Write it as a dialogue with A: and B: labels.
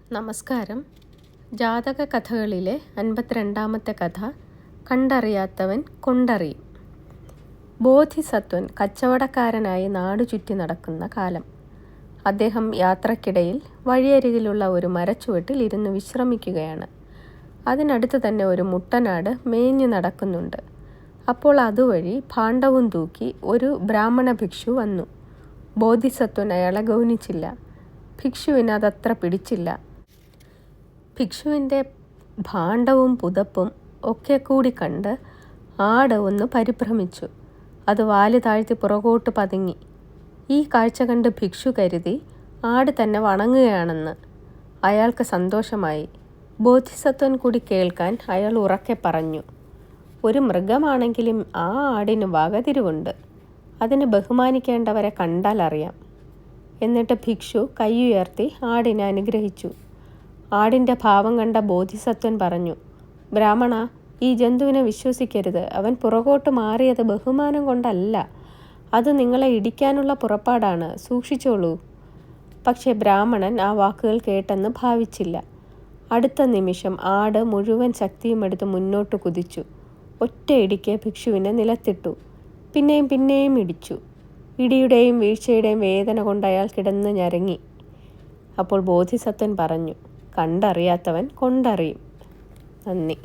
A: നമസ്കാരം. ജാതക കഥകളിലെ 52ാമത്തെ കഥ കണ്ടറിയാത്തവൻ കൊണ്ടറിയും. ബോധിസത്വൻ കച്ചവടക്കാരനായി നാടു ചുറ്റി നടക്കുന്ന കാലം. അദ്ദേഹം യാത്രക്കിടയിൽ വഴിയരികിലുള്ള ഒരു മരച്ചുവട്ടിൽ ഇരുന്ന് വിശ്രമിക്കുകയാണ്. അതിനടുത്ത് തന്നെ ഒരു മുട്ടനാട് മേഞ്ഞു നടക്കുന്നുണ്ട്. അപ്പോൾ അതുവഴി ഭാണ്ഡവും തൂക്കി ഒരു ബ്രാഹ്മണ ഭിക്ഷു വന്നു. ബോധിസത്വൻ അയാളെ ഗൗനിച്ചില്ല. ഭിക്ഷുവിന് അതത്ര പിടിച്ചില്ല. ഭിക്ഷുവിൻ്റെ ഭാണ്ഡവും പുതപ്പും ഒക്കെ കൂടി കണ്ട് ആട് ഒന്ന് പരിഭ്രമിച്ചു. അത് വാല് താഴ്ത്തി പുറകോട്ട് പതുങ്ങി. ഈ കാഴ്ച കണ്ട് ഭിക്ഷു കരുതി ആട് തന്നെ വണങ്ങുകയാണെന്ന്. അയാൾക്ക് സന്തോഷമായി. ബോധിസത്വൻ കൂടി കേൾക്കാൻ അയാൾ ഉറക്കെ പറഞ്ഞു, ഒരു മൃഗമാണെങ്കിലും ആ ആടിന് വകതിരിവുണ്ട്. അതിനെ ബഹുമാനിക്കേണ്ടവരെ കണ്ടാൽ അറിയാം. എന്നിട്ട് ഭിക്ഷു കൈയുയർത്തി ആടിനെ അനുഗ്രഹിച്ചു. ആടിൻ്റെ ഭാവം കണ്ട ബോധിസത്വൻ പറഞ്ഞു, ബ്രാഹ്മണ, ഈ ജന്തുവിനെ വിശ്വസിക്കരുത്. അവൻ പുറകോട്ട് മാറിയത് ബഹുമാനം കൊണ്ടല്ല. അത് നിങ്ങളെ ഇടിക്കാനുള്ള പുറപ്പാടാണ്. സൂക്ഷിച്ചോളൂ. പക്ഷേ ബ്രാഹ്മണൻ ആ വാക്കുകൾ കേട്ടെന്ന് ഭാവിച്ചില്ല. അടുത്ത നിമിഷം ആട് മുഴുവൻ ശക്തിയുമെടുത്ത് മുന്നോട്ട് കുതിച്ചു. ഒറ്റ ഇടിക്ക് ഭിക്ഷുവിനെ നിലത്തിട്ടു. പിന്നെയും പിന്നെയും ഇടിച്ചു. ഇടിയുടെയും വീഴ്ചയുടെയും വേദന കൊണ്ട് അയാൾ കിടന്ന് ഞരങ്ങി. അപ്പോൾ ബോധിസത്വൻ പറഞ്ഞു, കണ്ടറിയാത്തവൻ കൊണ്ടറിയും. നന്ദി.